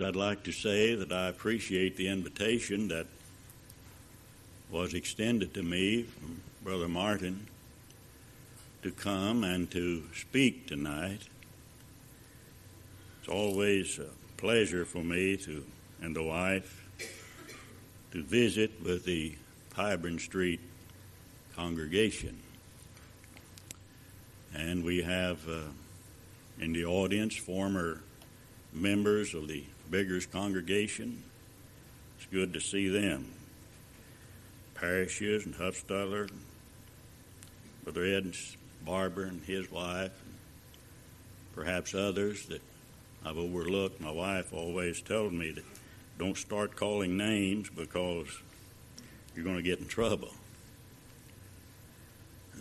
I'd like to say that I appreciate the invitation that was extended to me from Brother Martin to come and to speak tonight. It's always a pleasure for me and the wife to visit with the Pyburn Street congregation. And we have in the audience former members of the Biggers congregation. It's good to see them. Parishes and Huffstutler, Brother Ed's barber and his wife, and perhaps others that I've overlooked. My wife always tells me that don't start calling names because you're going to get in trouble.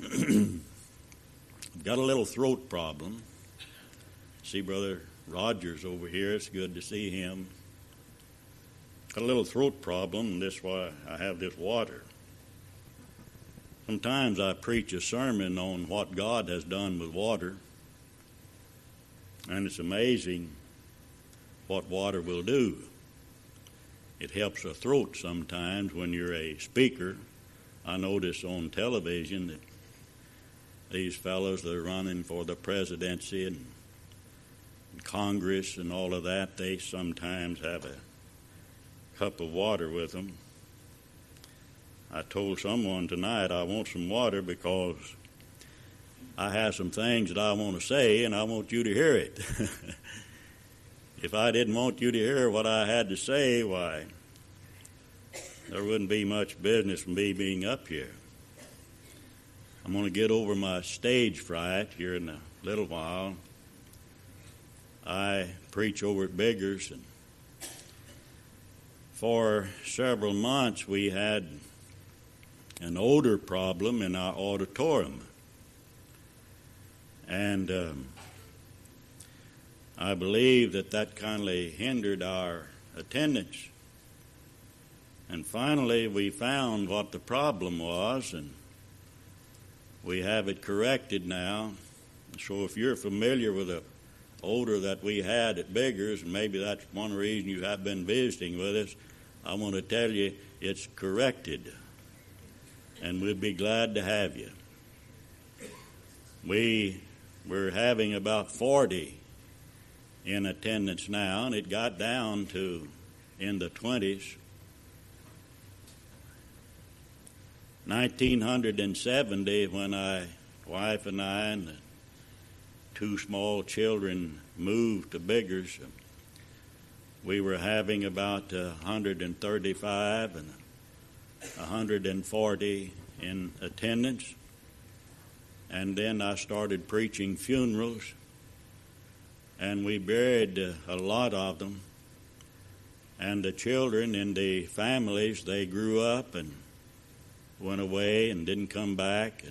I've got a little throat problem. See Brother Rogers over here. It's good to see him. Got a little throat problem, and that's why I have this water. Sometimes I preach a sermon on what God has done with water, and it's amazing what water will do. It helps a throat sometimes when you're a speaker. I notice on television that these fellows that are running for the presidency and Congress and all of that, they sometimes have a cup of water with them. I told someone tonight I want some water because I have some things that I want to say and I want you to hear it. If I didn't want you to hear what I had to say, why, there wouldn't be much business from me being up here. I'm going to get over my stage fright here in a little while. I preach over at Biggers, and for several months we had an odor problem in our auditorium. And I believe that kindly hindered our attendance. And finally we found what the problem was, and we have it corrected now. So if you're familiar with the odor that we had at Biggers, and maybe that's one reason you have been visiting with us, I want to tell you it's corrected, and we'd be glad to have you. We're having about 40 in attendance now, and it got down to in the 20s. 1970, when wife and I and the two small children moved to Biggers, we were having about 135 and 140 in attendance. And then I started preaching funerals, and we buried a lot of them. And the children in the families, they grew up and went away and didn't come back.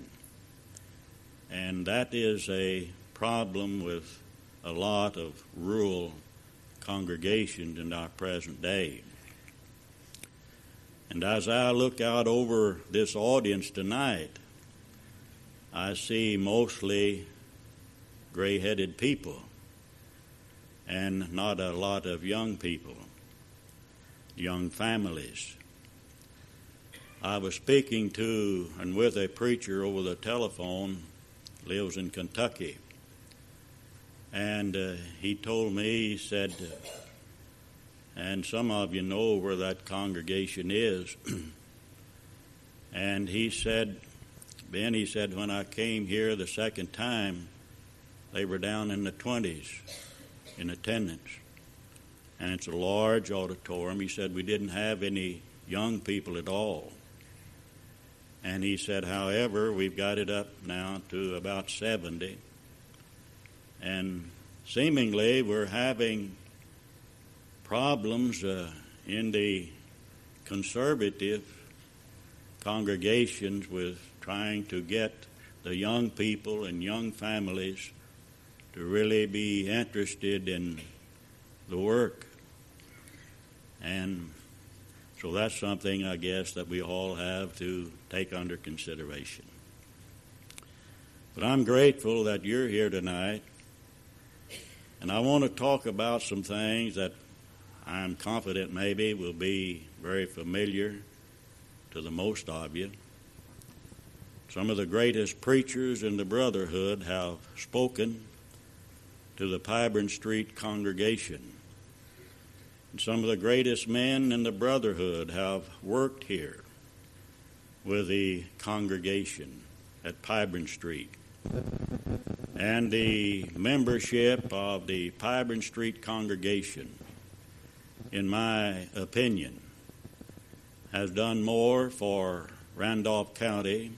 And that is a problem with a lot of rural congregations in our present day. And as I look out over this audience tonight, I see mostly gray-headed people and not a lot of young people, young families. I was speaking to and with a preacher over the telephone, lives in Kentucky, and he told me, he said, and some of you know where that congregation is, and he said, when I came here the second time, they were down in the 20s in attendance. And it's a large auditorium. He said we didn't have any young people at all. And he said, however, we've got it up now to about 70. And seemingly we're having problems in the conservative congregations with trying to get the young people and young families to really be interested in the work. And so that's something, I guess, that we all have to take under consideration. But I'm grateful that you're here tonight, and I want to talk about some things that I'm confident maybe will be very familiar to the most of you. Some of the greatest preachers in the brotherhood have spoken to the Pyburn Street congregation. And some of the greatest men in the brotherhood have worked here with the congregation at Pyburn Street. And the membership of the Pyburn Street congregation, in my opinion, has done more for Randolph County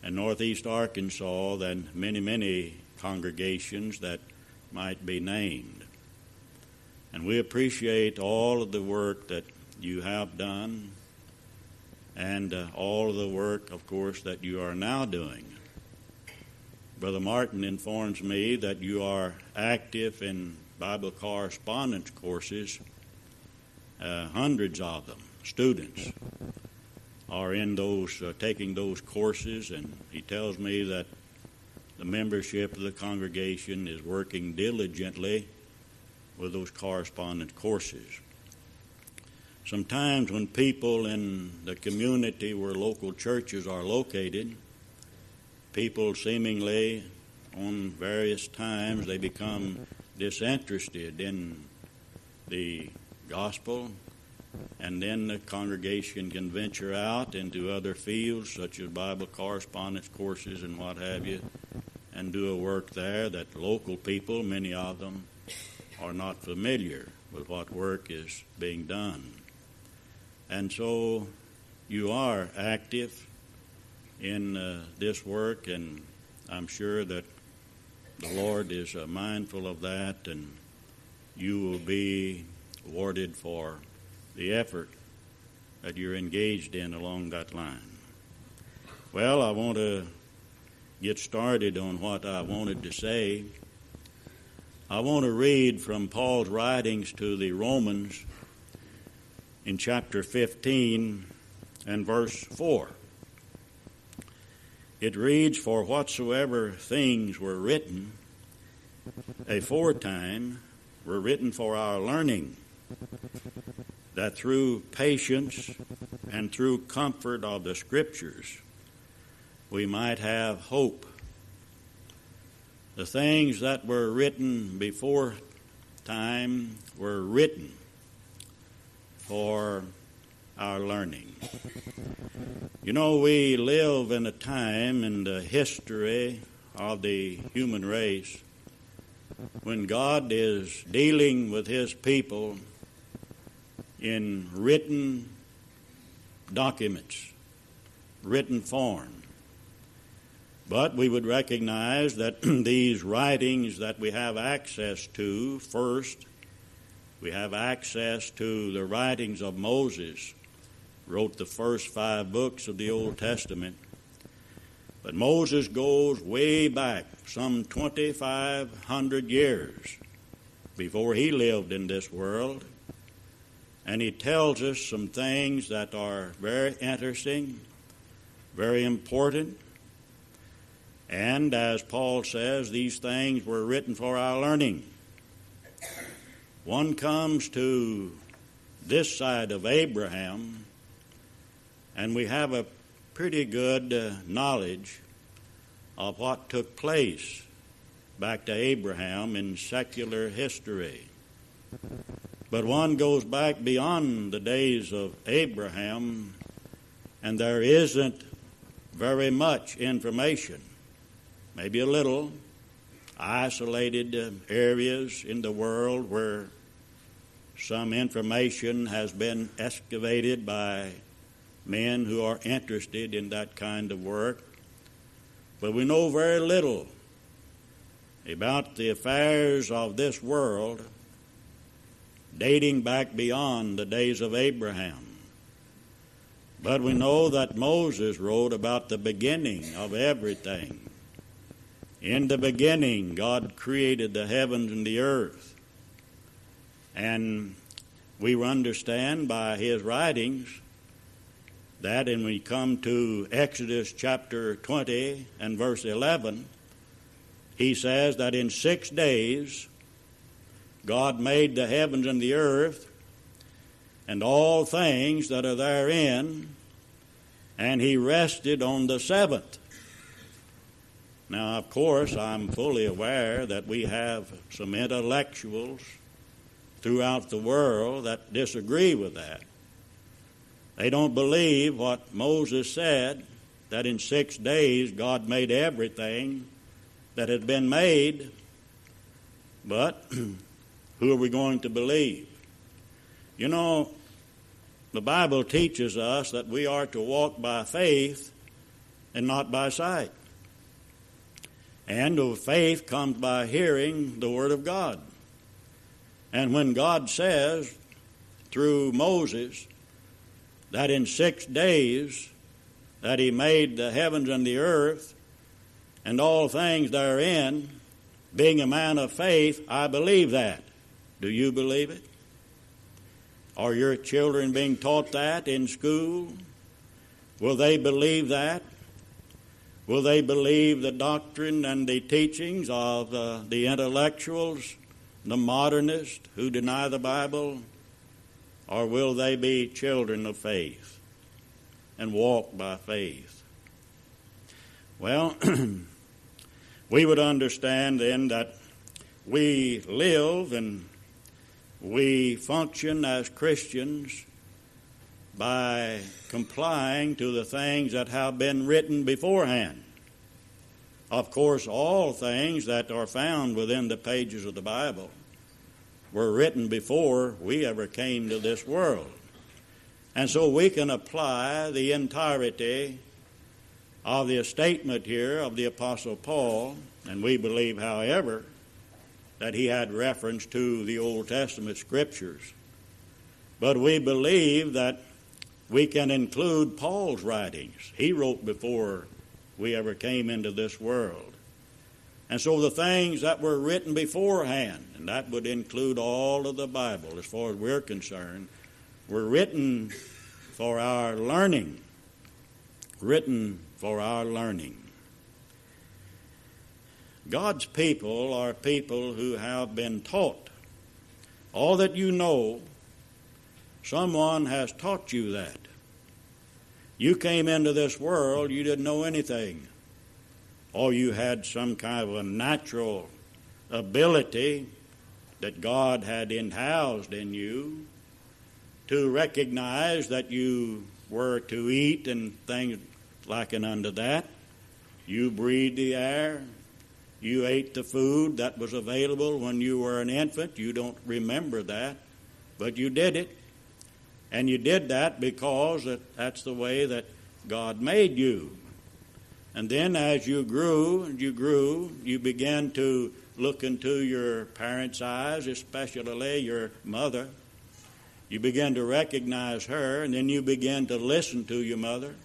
and northeast Arkansas than many, many congregations that might be named. And we appreciate all of the work that you have done and all of the work, of course, that you are now doing. Brother Martin informs me that you are active in Bible correspondence courses. Hundreds of them, students, are in those, taking those courses, and he tells me that the membership of the congregation is working diligently with those correspondence courses. Sometimes when people in the community where local churches are located, people seemingly on various times they become disinterested in the gospel, and then the congregation can venture out into other fields such as Bible correspondence courses and what have you, and do a work there that local people, many of them, are not familiar with what work is being done. And so you are active in this work, and I'm sure that the Lord is mindful of that, and you will be awarded for the effort that you're engaged in along that line. Well, I want to get started on what I wanted to say. I want to read from Paul's writings to the Romans in chapter 15 and verse 4. It reads, "For whatsoever things were written aforetime were written for our learning, that through patience and through comfort of the Scriptures we might have hope." The things that were written before time were written for our learning. You know, we live in a time in the history of the human race when God is dealing with His people in written documents, written form. But we would recognize that these writings that we have access to, first, we have access to the writings of Moses, wrote the first 5 books of the Old Testament. But Moses goes way back, some 2,500 years before he lived in this world. And he tells us some things that are very interesting, very important. And as Paul says, these things were written for our learning. One comes to this side of Abraham, and we have a pretty good knowledge of what took place back to Abraham in secular history. But one goes back beyond the days of Abraham, and there isn't very much information. Maybe a little, isolated areas in the world where some information has been excavated by men who are interested in that kind of work. But we know very little about the affairs of this world dating back beyond the days of Abraham. But we know that Moses wrote about the beginning of everything. In the beginning, God created the heavens and the earth. And we understand by his writings that, and we come to Exodus chapter 20 and verse 11, he says that in 6 days God made the heavens and the earth and all things that are therein, and he rested on the seventh. Now, of course, I'm fully aware that we have some intellectuals throughout the world that disagree with that. They don't believe what Moses said, that in 6 days God made everything that had been made. But who are we going to believe? You know, the Bible teaches us that we are to walk by faith and not by sight. And faith comes by hearing the Word of God. And when God says through Moses that in 6 days that he made the heavens and the earth and all things therein, being a man of faith, I believe that. Do you believe it? Are your children being taught that in school? Will they believe that? Will they believe the doctrine and the teachings of the intellectuals, the modernists who deny the Bible? Or will they be children of faith and walk by faith? Well, we would understand then that we live and we function as Christians by complying to the things that have been written beforehand. Of course, all things that are found within the pages of the Bible were written before we ever came to this world. And so we can apply the entirety of the statement here of the Apostle Paul, and we believe, however, that he had reference to the Old Testament Scriptures. But we believe that we can include Paul's writings. He wrote before we ever came into this world. And so the things that were written beforehand, and that would include all of the Bible as far as we're concerned, were written for our learning. Written for our learning. God's people are people who have been taught. All that you know, someone has taught you that. You came into this world, you didn't know anything. Or you had some kind of a natural ability that God had in-housed in you to recognize that you were to eat and things like and unto that. You breathed the air. You ate the food that was available when you were an infant. You don't remember that, but you did it. And you did that because that's the way that God made you. And then as you grew and you grew, you began to look into your parents' eyes, especially your mother. You began to recognize her, and then you began to listen to your mother.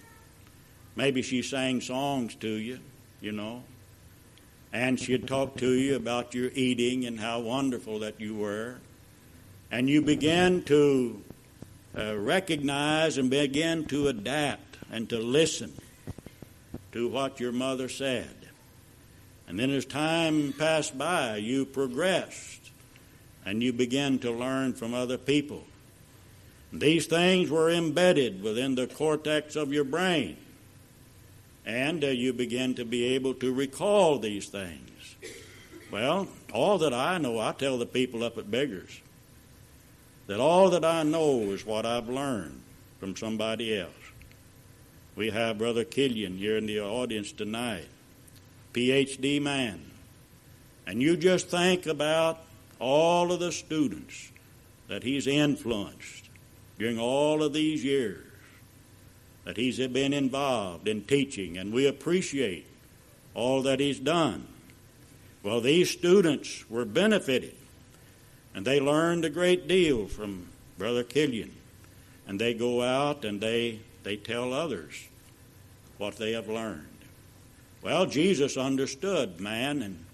Maybe she sang songs to you, you know. And she'd talk to you about your eating and how wonderful that you were. And you began to recognize and begin to adapt and to listen to what your mother said. And then as time passed by, you progressed and you began to learn from other people. These things were embedded within the cortex of your brain. And you begin to be able to recall these things. Well, all that I know, I tell the people up at Biggers, that all that I know is what I've learned from somebody else. We have Brother Killian here in the audience tonight, PhD man. And you just think about all of the students that he's influenced during all of these years, that he's been involved in teaching, and we appreciate all that he's done. Well, these students were benefited, and they learned a great deal from Brother Killian. And they go out and they tell others what they have learned. Well, Jesus understood man, and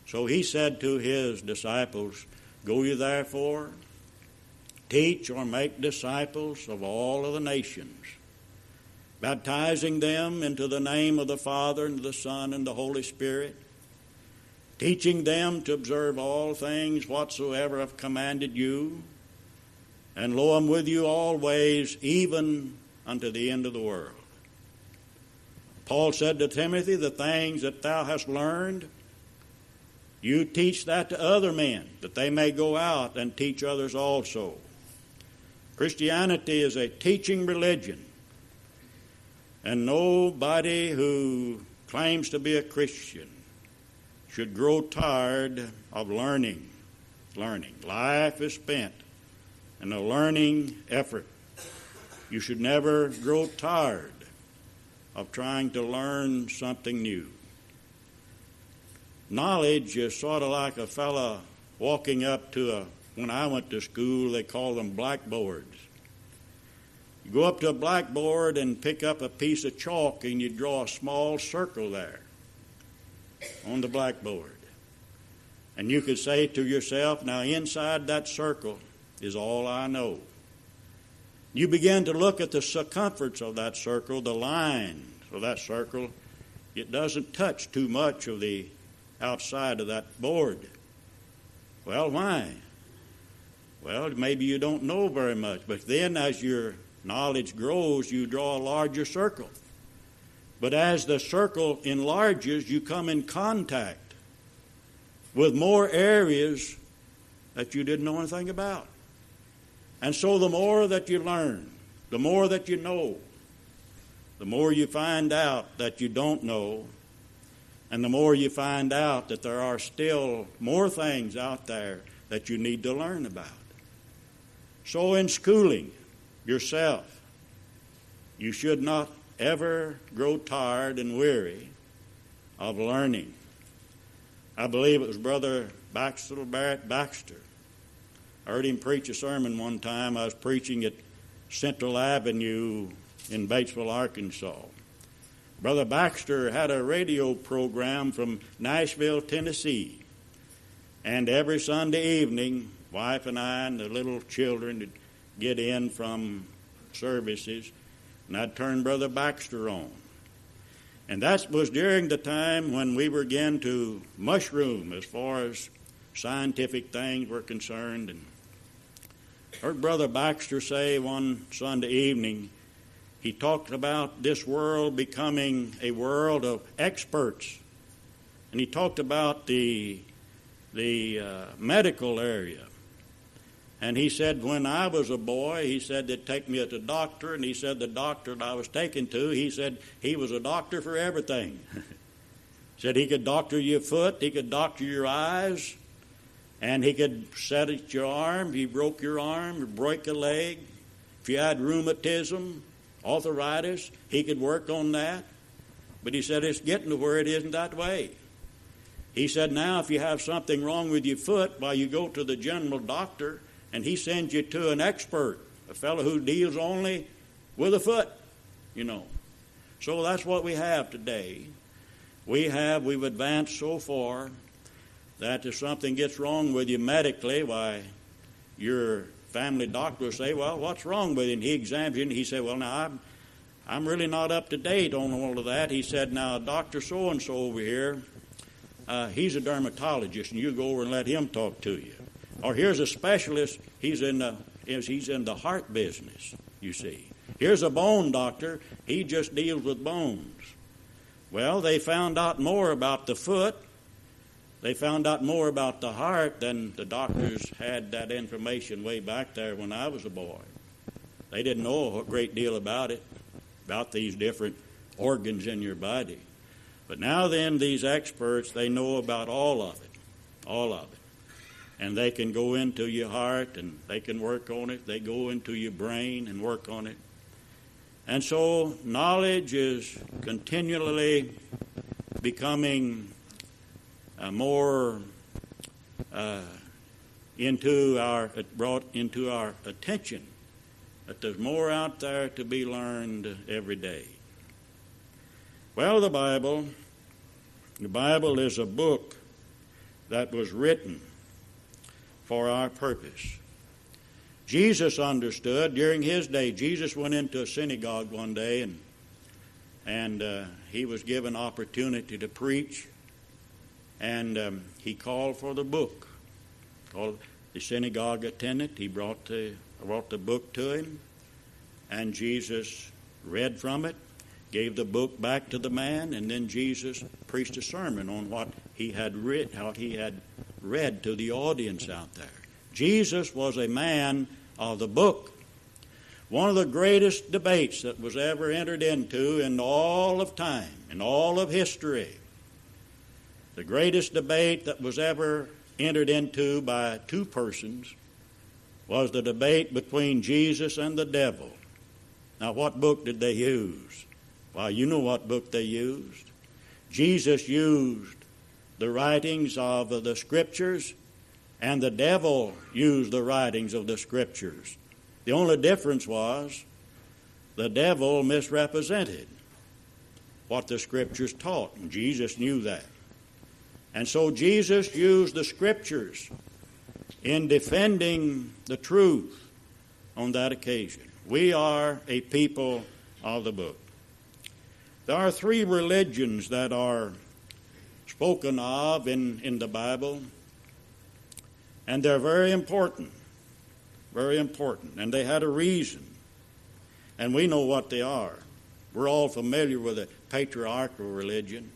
so he said to his disciples, "Go ye therefore, teach or make disciples of all of the nations, baptizing them into the name of the Father and the Son and the Holy Spirit, teaching them to observe all things whatsoever I've commanded you. And lo, I'm with you always, even unto the end of the world. Paul said to Timothy, the things that thou hast learned, you teach that to other men, that they may go out and teach others also. Christianity is a teaching religion, and nobody who claims to be a Christian should grow tired of learning. Life is spent in a learning effort. You should never grow tired of trying to learn something new. Knowledge is sort of like a fella walking up to when I went to school, they called them blackboards. You go up to a blackboard and pick up a piece of chalk and you draw a small circle there on the blackboard. And you could say to yourself, now inside that circle is all I know. You begin to look at the circumference of that circle, the lines of that circle. It doesn't touch too much of the outside of that board. Well, why? Well, maybe you don't know very much, but then as your knowledge grows, you draw a larger circle. But as the circle enlarges, you come in contact with more areas that you didn't know anything about. And so the more that you learn, the more that you know, the more you find out that you don't know, and the more you find out that there are still more things out there that you need to learn about. So in schooling yourself, you should not ever grow tired and weary of learning. I believe it was Brother Barrett Baxter. I heard him preach a sermon one time. I was preaching at Central Avenue in Batesville, Arkansas. Brother Baxter had a radio program from Nashville, Tennessee. And every Sunday evening, wife and I and the little children would get in from services, and I'd turn Brother Baxter on. And that was during the time when we began to mushroom as far as scientific things were concerned. And I heard Brother Baxter say one Sunday evening, he talked about this world becoming a world of experts. And he talked about the medical area. And he said, when I was a boy, he said they'd take me to the doctor, and he said the doctor that I was taken to, he said he was a doctor for everything. Said he could doctor your foot, he could doctor your eyes, and he could set at your arm. If you broke your arm or break a leg, if you had rheumatism, arthritis, he could work on that. But he said it's getting to where it isn't that way. He said now if you have something wrong with your foot, you go to the general doctor, and he sends you to an expert, a fellow who deals only with a foot, So that's what we have today. We've advanced so far that if something gets wrong with you medically, your family doctor will say, well, what's wrong with you? And he examines you, and he said, well, now, I'm really not up to date on all of that. He said, now, Dr. So-and-so over here, he's a dermatologist, and you go over and let him talk to you. Or here's a specialist, he's in the heart business, you see. Here's a bone doctor, he just deals with bones. Well, they found out more about the foot. They found out more about the heart than the doctors had that information way back there when I was a boy. They didn't know a great deal about it, about these different organs in your body. But now then, these experts, they know about all of it. And they can go into your heart and they can work on it. They go into your brain and work on it. And so knowledge is continually becoming brought into our attention, that there's more out there to be learned every day. Well, the Bible is a book that was written for our purpose. Jesus understood during his day. Jesus went into a synagogue one day and he was given opportunity to preach. and he called for the book. Called the synagogue attendant. He brought the book to him, and Jesus read from it, gave the book back to the man, and then Jesus preached a sermon on what he had read, how he had read to the audience out there. Jesus was a man of the book. One of the greatest debates that was ever entered into in all of time, in all of history. The greatest debate that was ever entered into by two persons was the debate between Jesus and the devil. Now, what book did they use? Well, you know what book they used. Jesus used the writings of the Scriptures, and the devil used the writings of the Scriptures. The only difference was the devil misrepresented what the Scriptures taught, and Jesus knew that. And so Jesus used the Scriptures in defending the truth on that occasion. We are a people of the book. There are three religions that are spoken of in the Bible, and they're very important, and they had a reason, and we know what they are. We're all familiar with the patriarchal religion.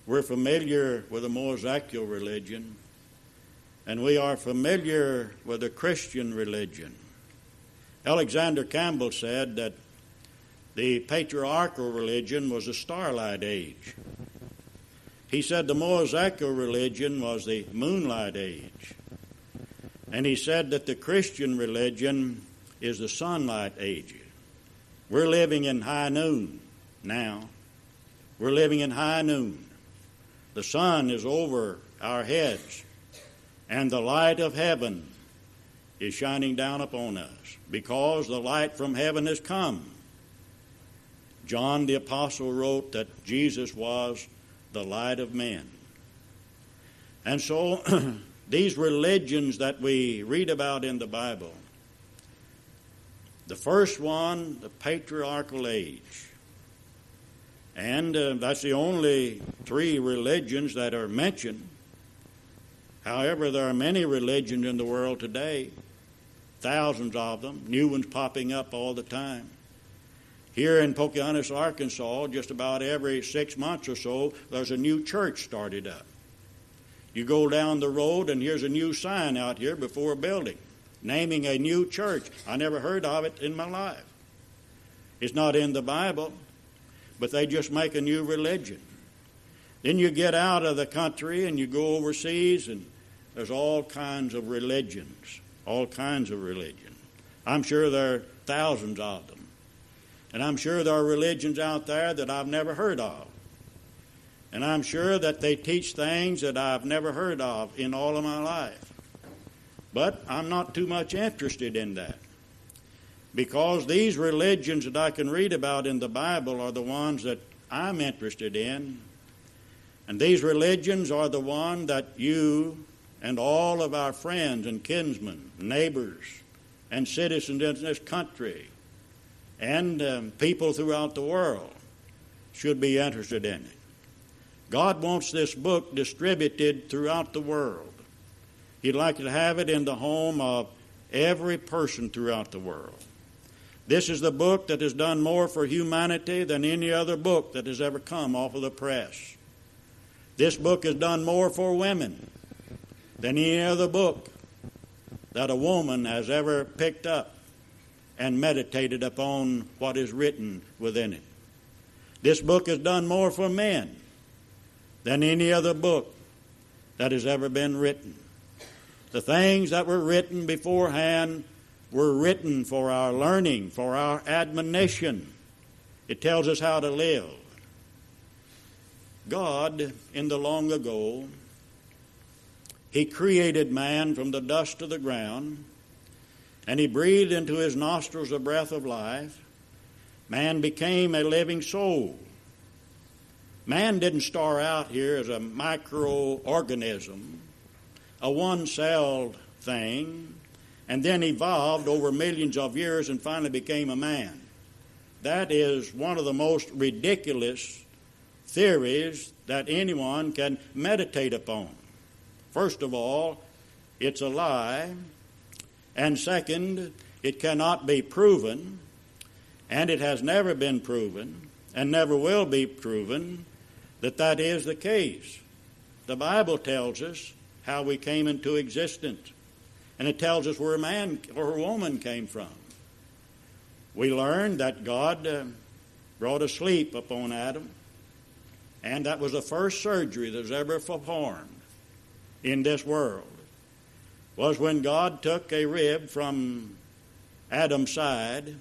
We're familiar with the Mosaical religion, and we are familiar with the Christian religion. Alexander Campbell said that the patriarchal religion was the starlight age. He said the Mosaical religion was the moonlight age. And he said that the Christian religion is the sunlight age. We're living in high noon now. We're living in high noon. The sun is over our heads, and the light of heaven is shining down upon us because the light from heaven has come. John the Apostle wrote that Jesus was the light of men. And so these religions that we read about in the Bible, the first one, the patriarchal age. And that's the only three religions that are mentioned. However, there are many religions in the world today, thousands of them, new ones popping up all the time. Here in Pocahontas, Arkansas, just about every 6 months or so, there's a new church started up. You go down the road and here's a new sign out here before a building naming a new church. I never heard of it in my life. It's not in the Bible, but they just make a new religion. Then you get out of the country and you go overseas, and there's all kinds of religions, all kinds of religions. I'm sure there are thousands of them. And I'm sure there are religions out there that I've never heard of. And I'm sure that they teach things that I've never heard of in all of my life. But I'm not too much interested in that. Because these religions that I can read about in the Bible are the ones that I'm interested in. And these religions are the one that you and all of our friends and kinsmen, neighbors, and citizens in this country, and people throughout the world should be interested in it. God wants this book distributed throughout the world. He'd like to have it in the home of every person throughout the world. This is the book that has done more for humanity than any other book that has ever come off of the press. This book has done more for women than any other book that a woman has ever picked up and meditated upon what is written within it. This book has done more for men than any other book that has ever been written. The things that were written beforehand were written for our learning, for our admonition. It tells us how to live. God, in the long ago, He created man from the dust of the ground, and He breathed into his nostrils a breath of life. Man became a living soul. Man didn't start out here as a microorganism, a one-celled thing, and then evolved over millions of years and finally became a man. That is one of the most ridiculous theories that anyone can meditate upon. First of all, it's a lie. And second, it cannot be proven. And it has never been proven and never will be proven that that is the case. The Bible tells us how we came into existence. And it tells us where a man or a woman came from. We learned that God brought a sleep upon Adam. And that was the first surgery that was ever performed in this world. Was when God took a rib from Adam's side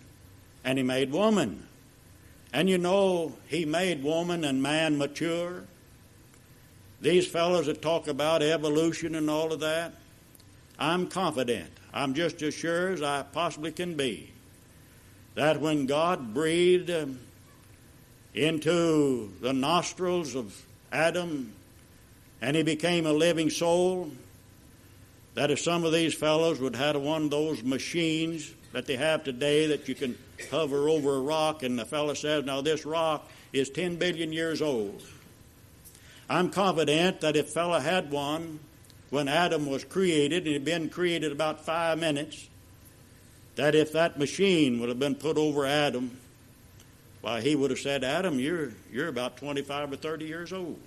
and he made woman. And you know, he made woman and man mature. These fellows that talk about evolution and all of that, I'm confident, I'm just as sure as I possibly can be, that when God breathed into the nostrils of Adam and he became a living soul, that if some of these fellows would have one of those machines that they have today that you can hover over a rock and the fellow says, now this rock is 10 billion years old. I'm confident that if fellow had one when Adam was created, and he had been created about 5 minutes, that if that machine would have been put over Adam, why, he would have said, Adam, you're about 25 or 30 years old.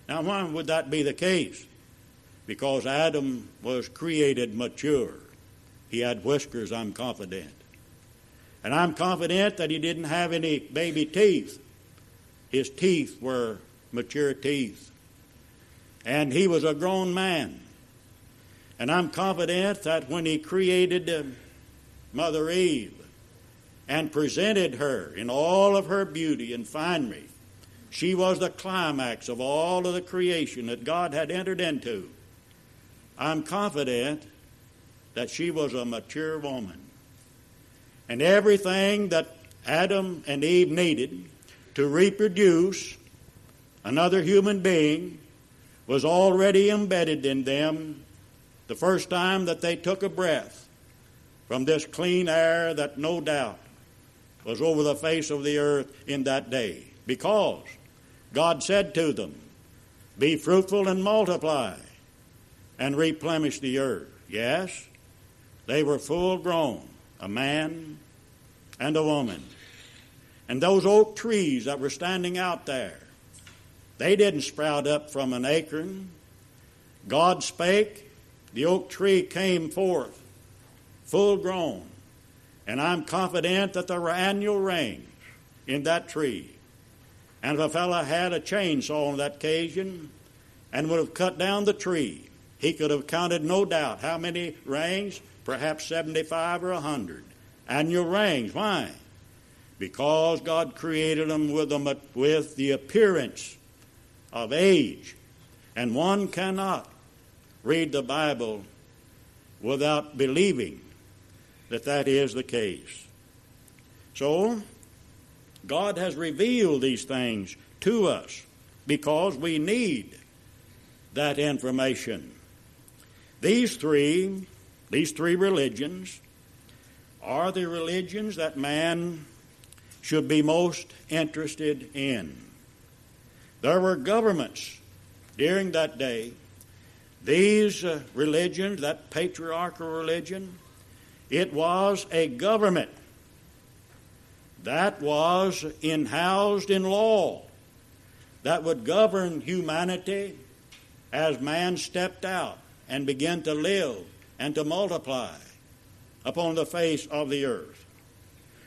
Now, why would that be the case? Because Adam was created mature. He had whiskers, I'm confident. And I'm confident that he didn't have any baby teeth. His teeth were mature teeth. And he was a grown man. And I'm confident that when he created Mother Eve and presented her in all of her beauty and finery, she was the climax of all of the creation that God had entered into. I'm confident that she was a mature woman. And everything that Adam and Eve needed to reproduce another human being was already embedded in them the first time that they took a breath from this clean air that no doubt was over the face of the earth in that day. Because God said to them, be fruitful and multiply and replenish the earth. Yes, they were full grown, a man and a woman. And those oak trees that were standing out there, they didn't sprout up from an acorn. God spake, the oak tree came forth, full grown. And I'm confident that there were annual rains in that tree. And if a fellow had a chainsaw on that occasion and would have cut down the tree, he could have counted, no doubt, how many rains? Perhaps 75 or 100. Annual rains. Why? Because God created them with the appearance of age. And one cannot read the Bible without believing that that is the case. So, God has revealed these things to us because we need that information. These three religions are the religions that man should be most interested in. There were governments during that day. These religions, that patriarchal religion, it was a government that was housed in law that would govern humanity as man stepped out and began to live and to multiply upon the face of the earth.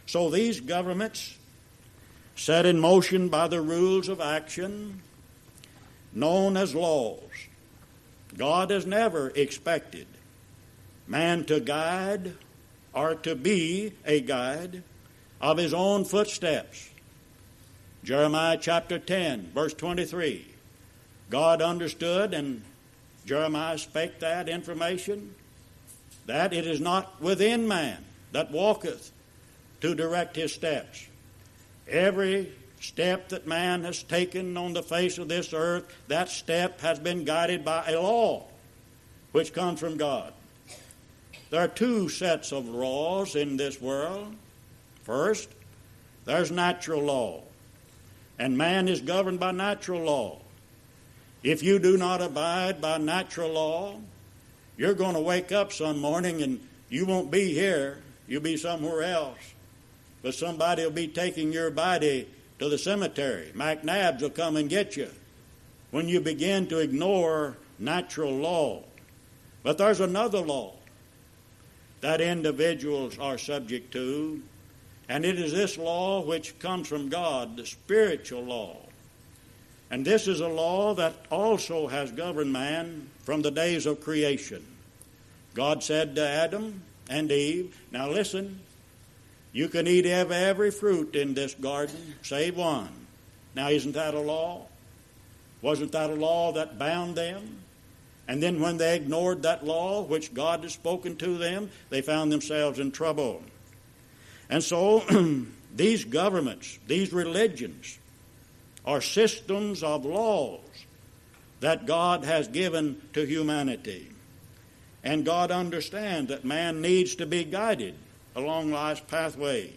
So these governments, set in motion by the rules of action known as laws, God has never expected man to guide or to be a guide of his own footsteps. Jeremiah chapter 10, verse 23. God understood, and Jeremiah spake that information, that it is not within man that walketh to direct his steps. Every step that man has taken on the face of this earth, that step has been guided by a law which comes from God. There are two sets of laws in this world. First, there's natural law. And man is governed by natural law. If you do not abide by natural law, you're going to wake up some morning and you won't be here. You'll be somewhere else. But somebody will be taking your body to the cemetery. McNabbs will come and get you when you begin to ignore natural law. But there's another law that individuals are subject to, and it is this law which comes from God, the spiritual law. And this is a law that also has governed man from the days of creation. God said to Adam and Eve, now listen, you can eat of every fruit in this garden, save one. Now isn't that a law? Wasn't that a law that bound them? And then when they ignored that law which God had spoken to them, they found themselves in trouble. And so these governments, these religions, are systems of laws that God has given to humanity. And God understands that man needs to be guided along life's pathway.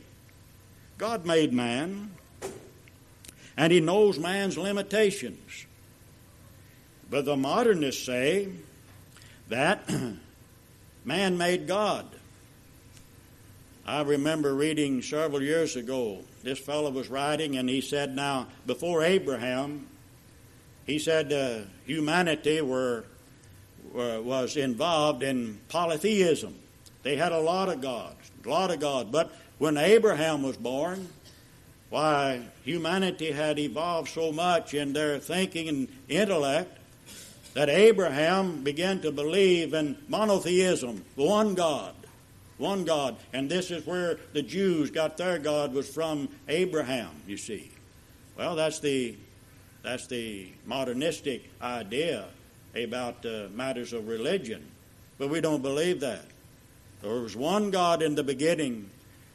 God made man, and he knows man's limitations. But the modernists say that man made God. I remember reading several years ago, this fellow was writing, and he said, now, before Abraham, he said humanity was involved in polytheism. They had a lot of gods. But when Abraham was born, why, humanity had evolved so much in their thinking and intellect that Abraham began to believe in monotheism, one God. And this is where the Jews got their God, was from Abraham, you see. Well, that's the modernistic idea about matters of religion. But we don't believe that. There was one God in the beginning,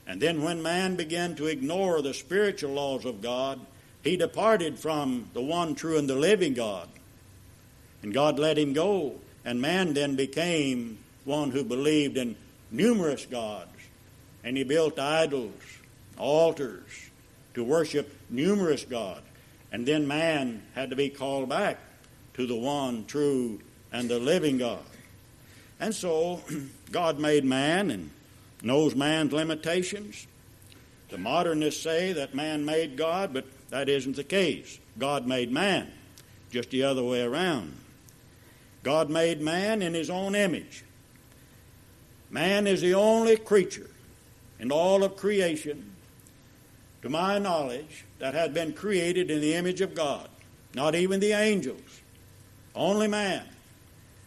and then when man began to ignore the spiritual laws of God, he departed from the one true and the living God. And God let him go, and man then became one who believed in numerous gods. And he built idols, altars, to worship numerous gods. And then man had to be called back to the one true and the living God. And so God made man and knows man's limitations. The modernists say that man made God, but that isn't the case. God made man, just the other way around. God made man in his own image. Man is the only creature in all of creation, to my knowledge, that had been created in the image of God. Not even the angels. Only man.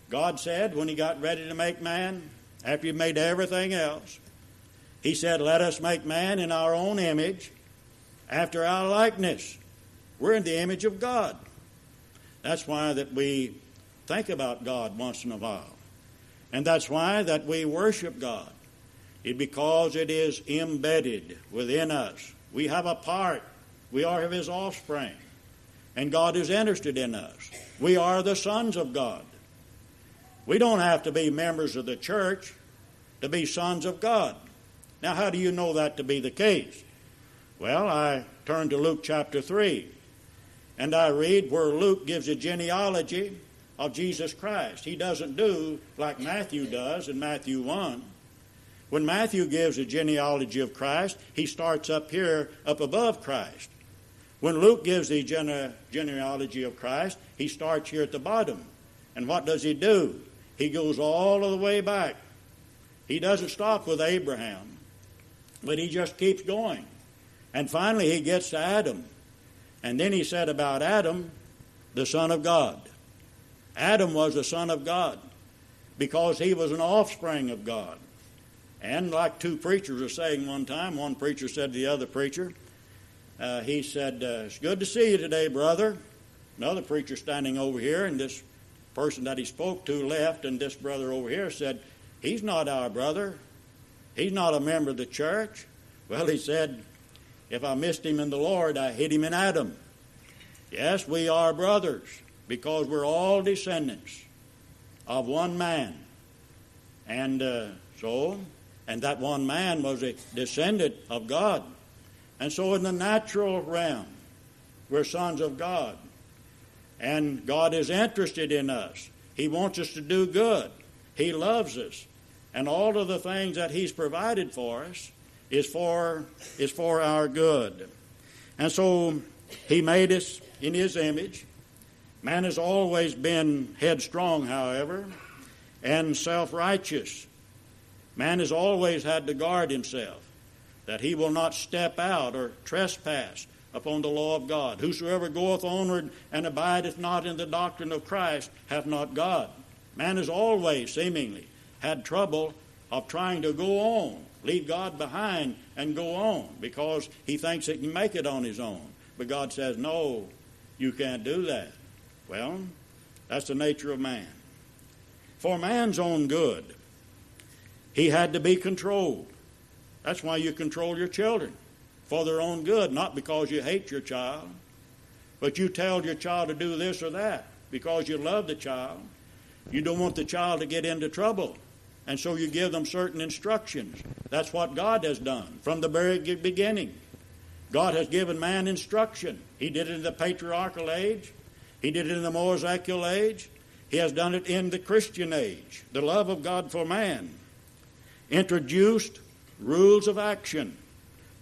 God said when he got ready to make man, after he made everything else, he said, let us make man in our own image, after our likeness. We're in the image of God. That's why that we think about God once in a while. And that's why that we worship God. It's because it is embedded within us. We have a part. We are of his offspring. And God is interested in us. We are the sons of God. We don't have to be members of the church to be sons of God. Now, how do you know that to be the case? Well, I turn to Luke chapter 3, and I read where Luke gives a genealogy of Jesus Christ. He doesn't do like Matthew does in Matthew 1. When Matthew gives a genealogy of Christ, he starts up here, up above Christ. When Luke gives the genealogy of Christ, he starts here at the bottom. And what does he do? He goes all of the way back. He doesn't stop with Abraham, but he just keeps going. And finally he gets to Adam. And then he said about Adam, the Son of God. Adam was the Son of God because he was an offspring of God. And like two preachers were saying one time, one preacher said to the other preacher, he said, it's good to see you today, brother. Another preacher standing over here, and this person that he spoke to left, and this brother over here said, he's not our brother. He's not a member of the church. Well, he said, if I missed him in the Lord, I hit him in Adam. Yes, we are brothers because we're all descendants of one man. And and that one man was a descendant of God. And so in the natural realm, We're sons of God. And God is interested in us. He wants us to do good. He loves us. And all of the things that He's provided for us is for our good. And so He made us in His image. Man has always been headstrong, however, and self-righteous. Man has always had to guard himself, that he will not step out or trespass upon the law of God. Whosoever goeth onward and abideth not in the doctrine of Christ hath not God. Man has always, seemingly, had trouble of trying to go on, leave God behind and go on, because he thinks he can make it on his own. But God says, no, you can't do that. Well, that's the nature of man. For man's own good, he had to be controlled. That's why you control your children, for their own good, not because you hate your child, but you tell your child to do this or that because you love the child. You don't want the child to get into trouble, and so you give them certain instructions. That's what God has done from the very beginning. God has given man instruction. He did it in the patriarchal age. He did it in the Mosaical age. He has done it in the Christian age. The love of God for man introduced rules of action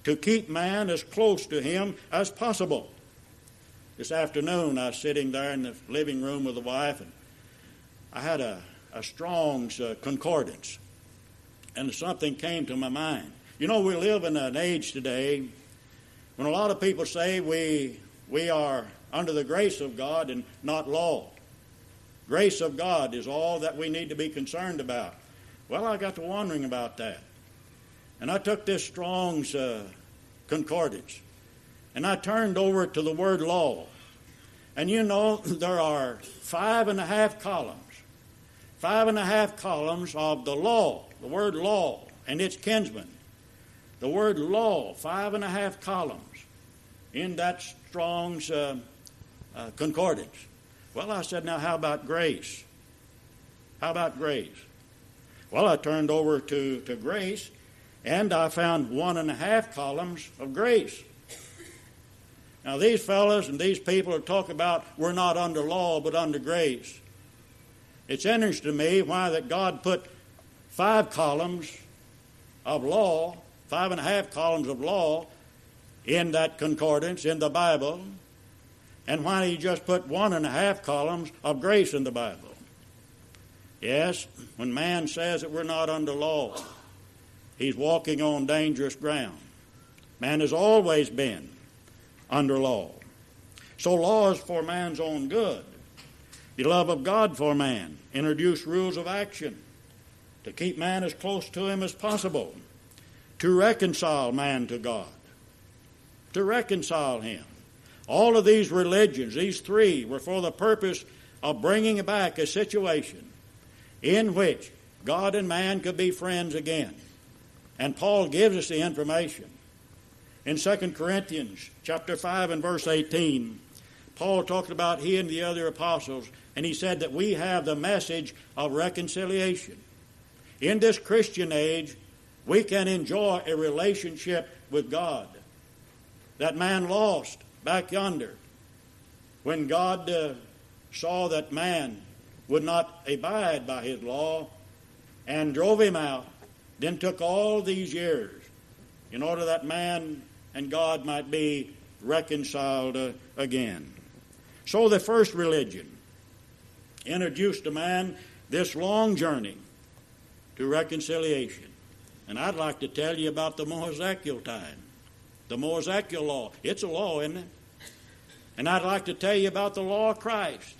to keep man as close to Him as possible. This afternoon I was sitting there in the living room with the wife, and I had a Strong's concordance, and something came to my mind. You know, we live in an age today when a lot of people say we are under the grace of God and not law. Grace of God is all that we need to be concerned about. Well, I got to wondering about that. And I took this Strong's concordance, and I turned over to the word law. And you know, there are 5.5 columns. 5.5 columns of the law, the word law, and its kinsman. The word law, 5.5 columns in that Strong's concordance. Well, I said, now how about grace? How about grace? Well, I turned over to grace, and I found 1.5 columns of grace. Now, these fellows and these people who talk about we're not under law but under grace. It's interesting to me why that God put 5 columns of law, 5.5 columns of law in that concordance in the Bible, and why He just put 1.5 columns of grace in the Bible. Yes, when man says that we're not under law, he's walking on dangerous ground. Man has always been under law. So law is for man's own good. The love of God for man introduced rules of action to keep man as close to Him as possible, to reconcile man to God, to reconcile Him. All of these religions, these 3, were for the purpose of bringing back a situation in which God and man could be friends again. And Paul gives us the information. In 2 Corinthians chapter 5 and verse 18, Paul talked about he and the other apostles, and he said that we have the message of reconciliation. In this Christian age, we can enjoy a relationship with God. That man lost back yonder, when God saw that man would not abide by His law and drove him out, then took all these years in order that man and God might be reconciled again. So the first religion introduced to man this long journey to reconciliation. And I'd like to tell you about the Mosaical time. The Mosaical law. It's a law, isn't it? And I'd like to tell you about the law of Christ.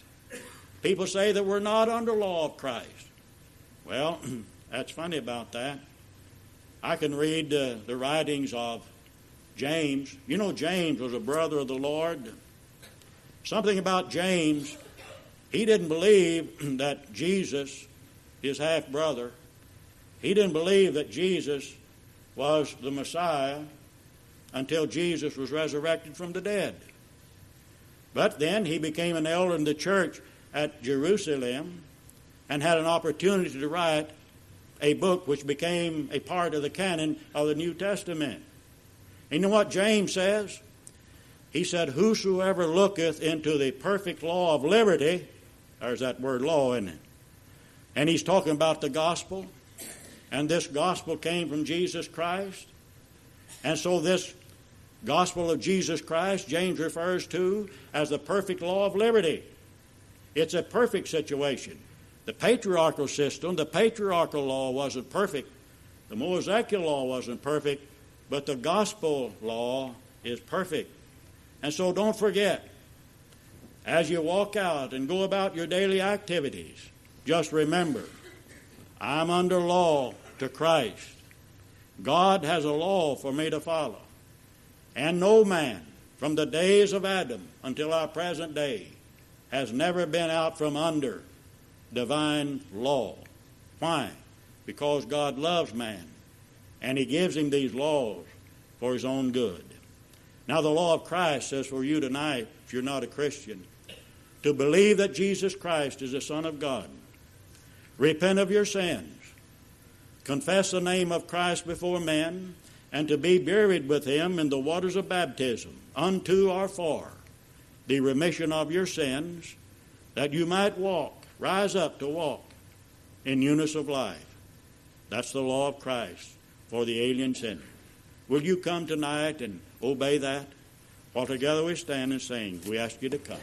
People say that we're not under law of Christ. Well, that's funny about that. I can read the writings of James. You know, James was a brother of the Lord. Something about James, he didn't believe that Jesus, his half-brother, he didn't believe that Jesus was the Messiah until Jesus was resurrected from the dead. But then he became an elder in the church at Jerusalem and had an opportunity to write a book which became a part of the canon of the New Testament. And you know what James says? He said, whosoever looketh into the perfect law of liberty, there's that word law in it. And he's talking about the gospel. And this gospel came from Jesus Christ. And so this gospel of Jesus Christ, James refers to as the perfect law of liberty. It's a perfect situation. The patriarchal system, the patriarchal law wasn't perfect. The Mosaical law wasn't perfect. But the gospel law is perfect. And so don't forget, as you walk out and go about your daily activities, just remember, I'm under law to Christ. God has a law for me to follow. And no man, from the days of Adam until our present day, has never been out from under divine law. Why? Because God loves man, and he gives him these laws for his own good. Now the law of Christ says for you tonight, if you're not a Christian, to believe that Jesus Christ is the Son of God, repent of your sins, confess the name of Christ before men, and to be buried with him in the waters of baptism unto or for the remission of your sins, that you might rise up to walk in newness of life. That's the law of Christ for the alien sinner. Will you come tonight and obey that? While together we stand and sing, we ask you to come.